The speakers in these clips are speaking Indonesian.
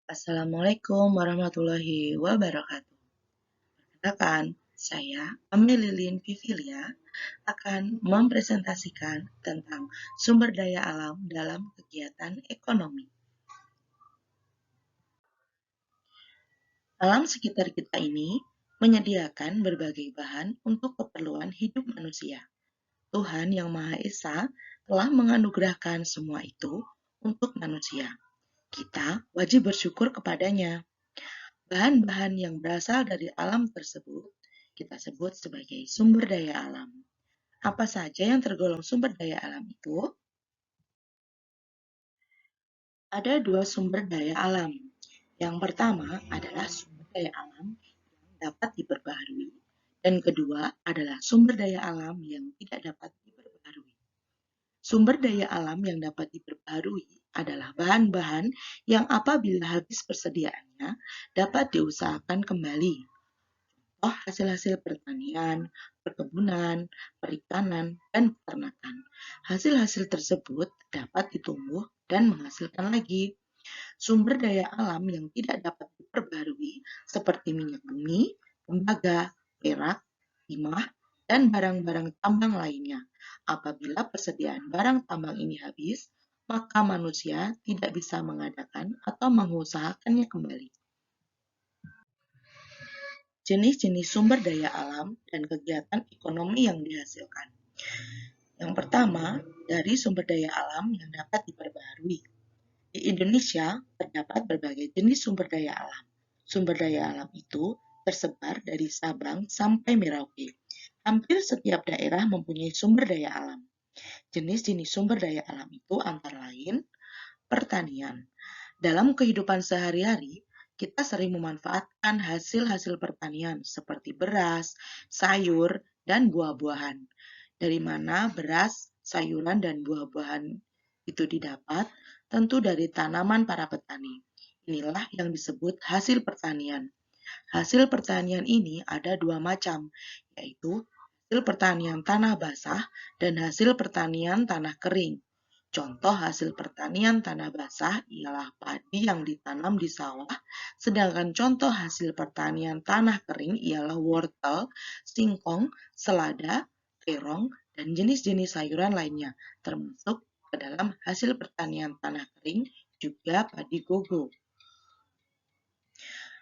Assalamualaikum warahmatullahi wabarakatuh. Perkenalkan, saya Amelie Lilin Vivilia akan mempresentasikan tentang sumber daya alam dalam kegiatan ekonomi. Alam sekitar kita ini menyediakan berbagai bahan untuk keperluan hidup manusia. Tuhan Yang Maha Esa telah menganugerahkan semua itu untuk manusia. Kita wajib bersyukur kepadanya. Bahan-bahan yang berasal dari alam tersebut kita sebut sebagai sumber daya alam. Apa saja yang tergolong sumber daya alam itu? Ada dua sumber daya alam. Yang pertama adalah sumber daya alam yang dapat diperbaharui, dan kedua adalah sumber daya alam yang tidak dapat diperbaharui. Sumber daya alam yang dapat diperbaharui adalah bahan-bahan yang apabila habis persediaannya dapat diusahakan kembali. Hasil-hasil pertanian, perkebunan, perikanan, dan peternakan. Hasil-hasil tersebut dapat ditumbuh dan menghasilkan lagi. Sumber daya alam yang tidak dapat diperbarui seperti minyak bumi, tembaga, perak, timah, dan barang-barang tambang lainnya. Apabila persediaan barang tambang ini habis, maka manusia tidak bisa mengadakan atau mengusahakannya kembali. Jenis-jenis sumber daya alam dan kegiatan ekonomi yang dihasilkan. Yang pertama, dari sumber daya alam yang dapat diperbaharui. Di Indonesia, terdapat berbagai jenis sumber daya alam. Sumber daya alam itu tersebar dari Sabang sampai Merauke. Hampir setiap daerah mempunyai sumber daya alam. Jenis-jenis sumber daya alam itu antara lain pertanian. Dalam kehidupan sehari-hari, kita sering memanfaatkan hasil-hasil pertanian seperti beras, sayur, dan buah-buahan. Dari mana beras, sayuran, dan buah-buahan itu didapat? Tentu dari tanaman para petani. Inilah yang disebut hasil pertanian. Hasil pertanian ini ada dua macam, yaitu hasil pertanian tanah basah dan hasil pertanian tanah kering. Contoh hasil pertanian tanah basah ialah padi yang ditanam di sawah, sedangkan contoh hasil pertanian tanah kering ialah wortel, singkong, selada, terong, dan jenis-jenis sayuran lainnya, termasuk ke dalam hasil pertanian tanah kering juga padi gogo.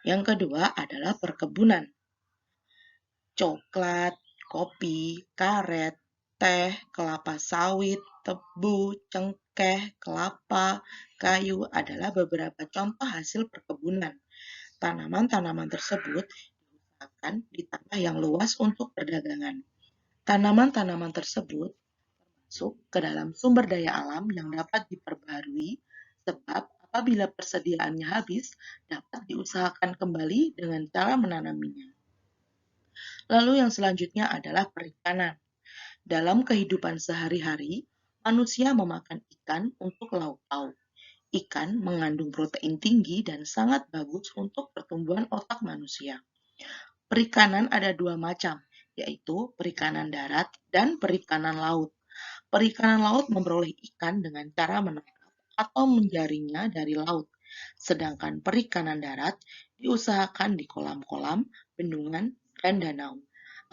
Yang kedua adalah perkebunan. Coklat, kopi, karet, teh, kelapa sawit, tebu, cengkeh, kelapa, kayu adalah beberapa contoh hasil perkebunan. Tanaman-tanaman tersebut diusahakan di tanah yang luas untuk perdagangan. Tanaman-tanaman tersebut masuk ke dalam sumber daya alam yang dapat diperbarui sebab apabila persediaannya habis dapat diusahakan kembali dengan cara menanaminya. Lalu yang selanjutnya adalah perikanan. Dalam kehidupan sehari-hari, manusia memakan ikan untuk lauk pauk. Ikan mengandung protein tinggi dan sangat bagus untuk pertumbuhan otak manusia. Perikanan ada dua macam, yaitu perikanan darat dan perikanan laut. Perikanan laut memperoleh ikan dengan cara menangkap atau menjaringnya dari laut. Sedangkan perikanan darat diusahakan di kolam-kolam, bendungan, dan danau.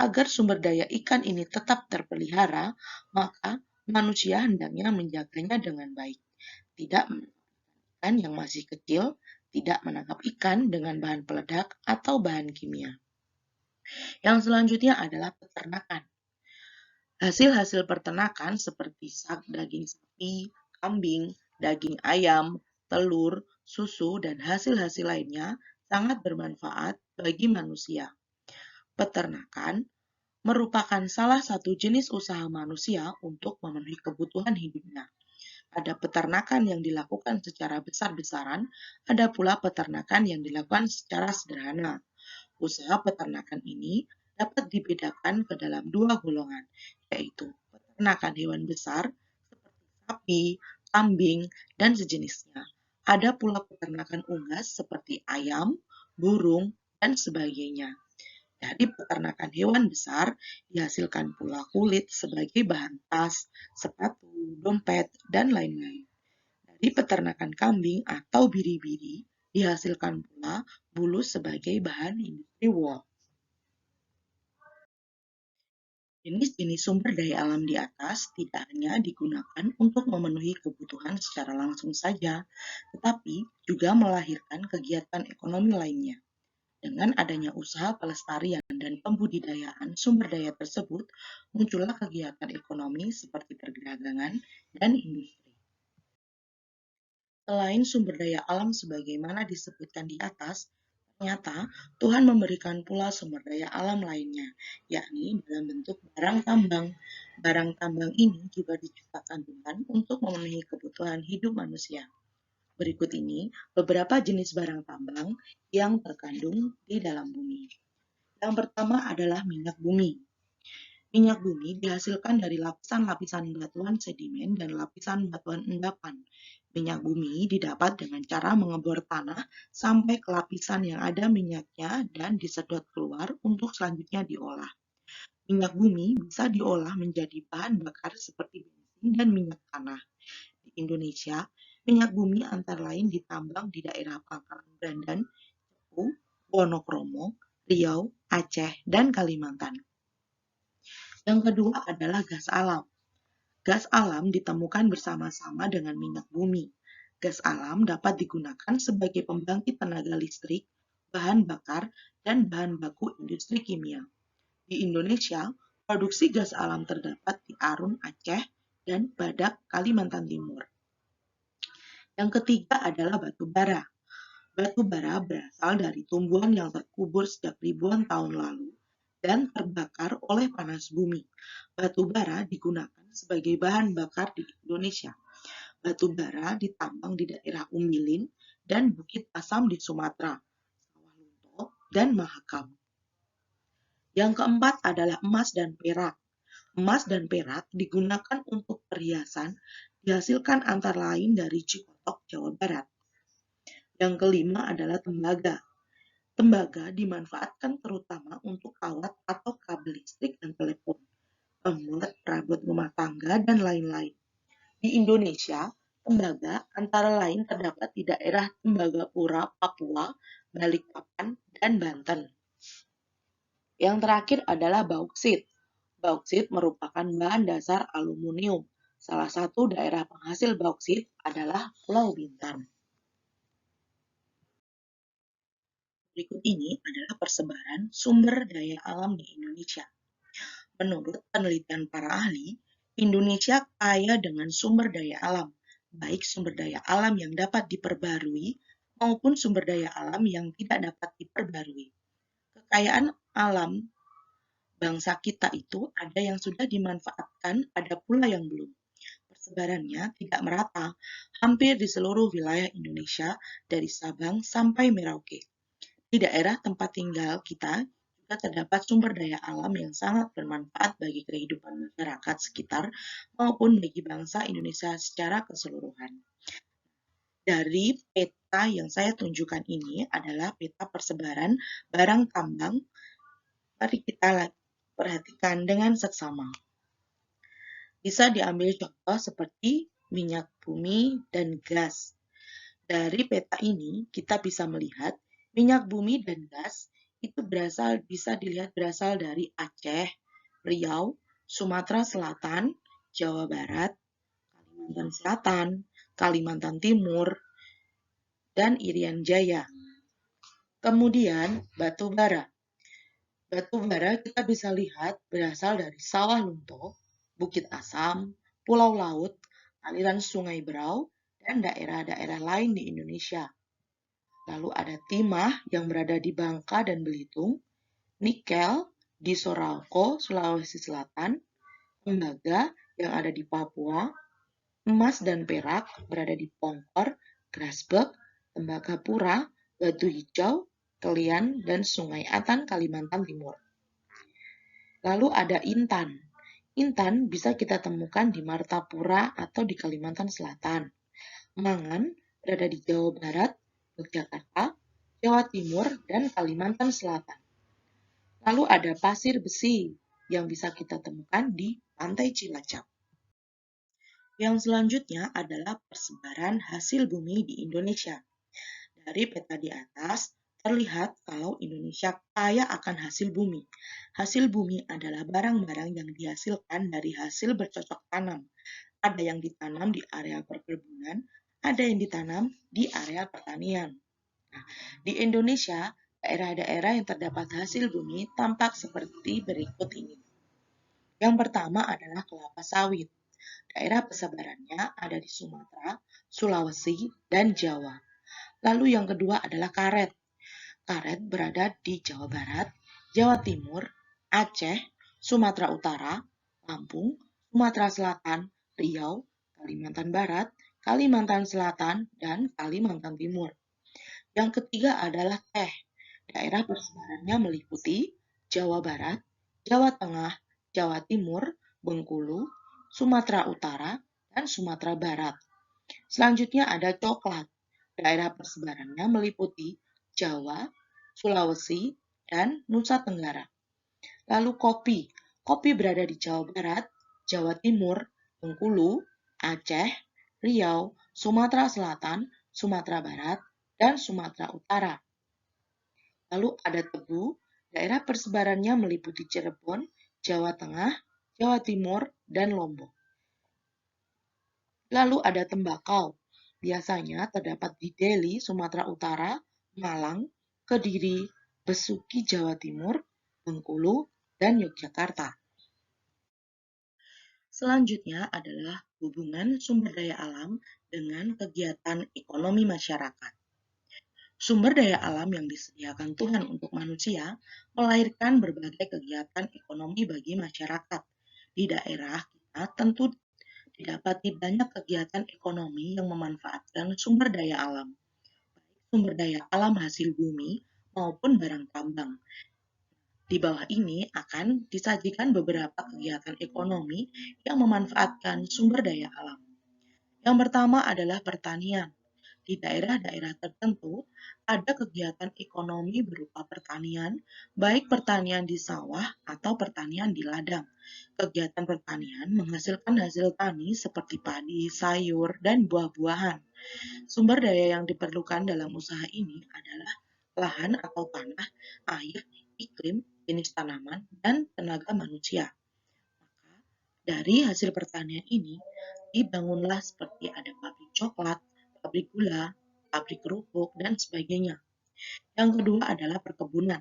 Agar sumber daya ikan ini tetap terpelihara, maka manusia hendaknya menjaganya dengan baik. Tidak menangkap ikan yang masih kecil, tidak menangkap ikan dengan bahan peledak atau bahan kimia. Yang selanjutnya adalah peternakan. Hasil-hasil peternakan seperti daging sapi, kambing, daging ayam, telur, susu, dan hasil-hasil lainnya sangat bermanfaat bagi manusia. Peternakan merupakan salah satu jenis usaha manusia untuk memenuhi kebutuhan hidupnya. Ada peternakan yang dilakukan secara besar-besaran, ada pula peternakan yang dilakukan secara sederhana. Usaha peternakan ini dapat dibedakan ke dalam dua golongan, yaitu peternakan hewan besar seperti sapi, kambing, dan sejenisnya. Ada pula peternakan unggas seperti ayam, burung, dan sebagainya. Dari peternakan hewan besar dihasilkan pula kulit sebagai bahan tas, sepatu, dompet, dan lain-lain. Dari peternakan kambing atau biri-biri Dihasilkan pula bulu sebagai bahan industri wool. Jenis-jenis sumber daya alam di atas tidak hanya digunakan untuk memenuhi kebutuhan secara langsung saja, tetapi juga melahirkan kegiatan ekonomi lainnya. Dengan adanya usaha pelestarian dan pembudidayaan sumber daya tersebut, muncullah kegiatan ekonomi seperti perdagangan dan industri. Selain sumber daya alam sebagaimana disebutkan di atas, ternyata Tuhan memberikan pula sumber daya alam lainnya, yakni dalam bentuk barang tambang. Barang tambang ini juga diciptakan Tuhan untuk memenuhi kebutuhan hidup manusia. Berikut ini beberapa jenis barang tambang yang terkandung di dalam bumi. Yang pertama adalah minyak bumi. Minyak bumi dihasilkan dari lapisan-lapisan batuan sedimen dan lapisan batuan endapan. Minyak bumi didapat dengan cara mengebor tanah sampai ke lapisan yang ada minyaknya dan disedot keluar untuk selanjutnya diolah. Minyak bumi bisa diolah menjadi bahan bakar seperti bensin dan minyak tanah. Di Indonesia, minyak bumi antara lain ditambang di daerah Pangkalan Brandan, Cepu, Wonokromo, Riau, Aceh, dan Kalimantan. Yang kedua adalah gas alam. Gas alam ditemukan bersama-sama dengan minyak bumi. Gas alam dapat digunakan sebagai pembangkit tenaga listrik, bahan bakar, dan bahan baku industri kimia. Di Indonesia, produksi gas alam terdapat di Arun, Aceh, dan Badak, Kalimantan Timur. Yang ketiga adalah batu bara. Batu bara berasal dari tumbuhan yang terkubur sejak ribuan tahun lalu dan terbakar oleh panas bumi. Batu bara digunakan sebagai bahan bakar di Indonesia. Batu bara ditambang di daerah Umbilin dan Bukit Asam di Sumatera, Sawah Lunto, dan Mahakam. Yang keempat adalah emas dan perak. Emas dan perak digunakan untuk perhiasan, dihasilkan antara lain dari Cikotok, Jawa Barat. Yang kelima adalah tembaga. Tembaga dimanfaatkan terutama untuk kawat atau kabel listrik dan telepon, pembuat perabot rumah tangga, dan lain-lain. Di Indonesia, tembaga antara lain terdapat di daerah Tembagapura, Papua, Balikpapan, dan Banten. Yang terakhir adalah bauksit. Bauksit merupakan bahan dasar aluminium. Salah satu daerah penghasil bauksit adalah Pulau Bintan. Berikut ini adalah persebaran sumber daya alam di Indonesia. Menurut penelitian para ahli, Indonesia kaya dengan sumber daya alam, baik sumber daya alam yang dapat diperbarui maupun sumber daya alam yang tidak dapat diperbarui. Kekayaan alam bangsa kita itu ada yang sudah dimanfaatkan, ada pula yang belum. Persebarannya tidak merata, hampir di seluruh wilayah Indonesia dari Sabang sampai Merauke. Di daerah tempat tinggal kita juga terdapat sumber daya alam yang sangat bermanfaat bagi kehidupan masyarakat sekitar maupun bagi bangsa Indonesia secara keseluruhan. Dari peta yang saya tunjukkan ini adalah peta persebaran barang tambang. Mari kita perhatikan dengan seksama. Bisa diambil contoh seperti minyak bumi dan gas. Dari peta ini kita bisa melihat minyak bumi dan gas itu bisa dilihat berasal dari Aceh, Riau, Sumatera Selatan, Jawa Barat, Kalimantan Selatan, Kalimantan Timur, dan Irian Jaya. Kemudian batu bara. Batu bara kita bisa lihat berasal dari Sawah Lunto, Bukit Asam, Pulau Laut, aliran Sungai Berau, dan daerah-daerah lain di Indonesia. Lalu ada timah yang berada di Bangka dan Belitung, nikel di Sorauko, Sulawesi Selatan, tembaga yang ada di Papua, emas dan perak berada di Pongkor, Grasberg, Tembagapura, Batu Hijau, Kelian, dan Sungai Atan, Kalimantan Timur. Lalu ada intan. Intan bisa kita temukan di Martapura atau di Kalimantan Selatan. Mangan berada di Jawa Barat, Yogyakarta, Jawa Timur, dan Kalimantan Selatan. Lalu ada pasir besi yang bisa kita temukan di Pantai Cilacap. Yang selanjutnya adalah persebaran hasil bumi di Indonesia. Dari peta di atas, terlihat kalau Indonesia kaya akan hasil bumi. Hasil bumi adalah barang-barang yang dihasilkan dari hasil bercocok tanam. Ada yang ditanam di area perkebunan, ada yang ditanam di area pertanian. Nah, di Indonesia, daerah-daerah yang terdapat hasil bumi tampak seperti berikut ini. Yang pertama adalah kelapa sawit. Daerah persebarannya ada di Sumatera, Sulawesi, dan Jawa. Lalu yang kedua adalah karet. Karet berada di Jawa Barat, Jawa Timur, Aceh, Sumatera Utara, Lampung, Sumatera Selatan, Riau, Kalimantan Barat, Kalimantan Selatan, dan Kalimantan Timur. Yang ketiga adalah teh. Daerah persebarannya meliputi Jawa Barat, Jawa Tengah, Jawa Timur, Bengkulu, Sumatera Utara, dan Sumatera Barat. Selanjutnya ada coklat. Daerah persebarannya meliputi Jawa, Sulawesi, dan Nusa Tenggara. Lalu kopi. Kopi berada di Jawa Barat, Jawa Timur, Bengkulu, Aceh, Riau, Sumatera Selatan, Sumatera Barat, dan Sumatera Utara. Lalu ada tebu. Daerah persebarannya meliputi Cirebon, Jawa Tengah, Jawa Timur, dan Lombok. Lalu ada tembakau. Biasanya terdapat di Deli, Sumatera Utara, Malang, Kediri, Besuki, Jawa Timur, Bengkulu, dan Yogyakarta. Selanjutnya adalah hubungan sumber daya alam dengan kegiatan ekonomi masyarakat. Sumber daya alam yang disediakan Tuhan untuk manusia melahirkan berbagai kegiatan ekonomi bagi masyarakat. Di daerah kita tentu didapati banyak kegiatan ekonomi yang memanfaatkan sumber daya alam, baik sumber daya alam hasil bumi maupun barang tambang. Di bawah ini akan disajikan beberapa kegiatan ekonomi yang memanfaatkan sumber daya alam. Yang pertama adalah pertanian. Di daerah-daerah tertentu ada kegiatan ekonomi berupa pertanian, baik pertanian di sawah atau pertanian di ladang. Kegiatan pertanian menghasilkan hasil tani seperti padi, sayur, dan buah-buahan. Sumber daya yang diperlukan dalam usaha ini adalah lahan atau tanah, air, iklim, jenis tanaman, dan tenaga manusia. Maka dari hasil pertanian ini dibangunlah seperti ada pabrik coklat, pabrik gula, pabrik kerupuk, dan sebagainya. Yang kedua adalah perkebunan.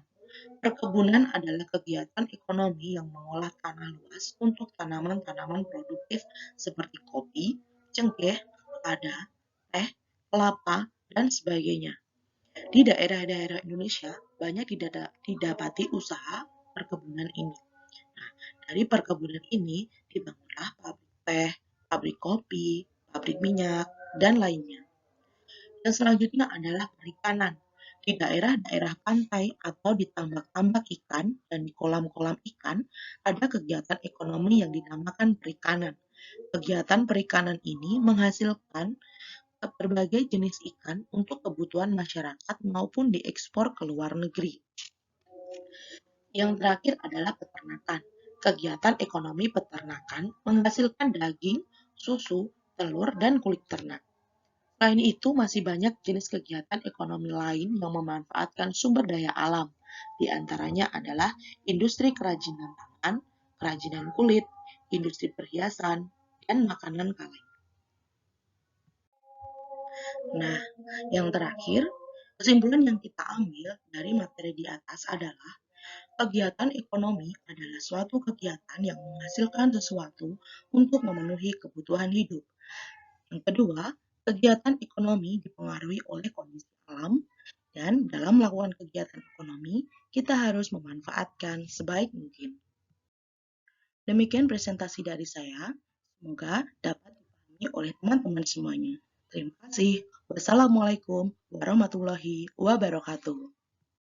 Perkebunan adalah kegiatan ekonomi yang mengolah tanah luas untuk tanaman-tanaman produktif seperti kopi, cengkeh, lada, teh, kelapa, dan sebagainya. Di daerah-daerah Indonesia banyak didapati usaha perkebunan ini. Nah, dari perkebunan ini dibangunlah pabrik teh, pabrik kopi, pabrik minyak, dan lainnya. Dan selanjutnya adalah perikanan. Di daerah-daerah pantai atau di tambak-tambak ikan dan di kolam-kolam ikan, ada kegiatan ekonomi yang dinamakan perikanan. Kegiatan perikanan ini menghasilkan berbagai jenis ikan untuk kebutuhan masyarakat maupun diekspor ke luar negeri. Yang terakhir adalah peternakan. Kegiatan ekonomi peternakan menghasilkan daging, susu, telur, dan kulit ternak. Selain itu, masih banyak jenis kegiatan ekonomi lain yang memanfaatkan sumber daya alam. Di antaranya adalah industri kerajinan tangan, kerajinan kulit, industri perhiasan, dan makanan kaleng. Nah, yang terakhir, kesimpulan yang kita ambil dari materi di atas adalah kegiatan ekonomi adalah suatu kegiatan yang menghasilkan sesuatu untuk memenuhi kebutuhan hidup. Yang kedua, kegiatan ekonomi dipengaruhi oleh kondisi alam dan dalam melakukan kegiatan ekonomi, kita harus memanfaatkan sebaik mungkin. Demikian presentasi dari saya. Semoga dapat dipahami oleh teman-teman semuanya. Terima kasih. Wassalamualaikum warahmatullahi wabarakatuh.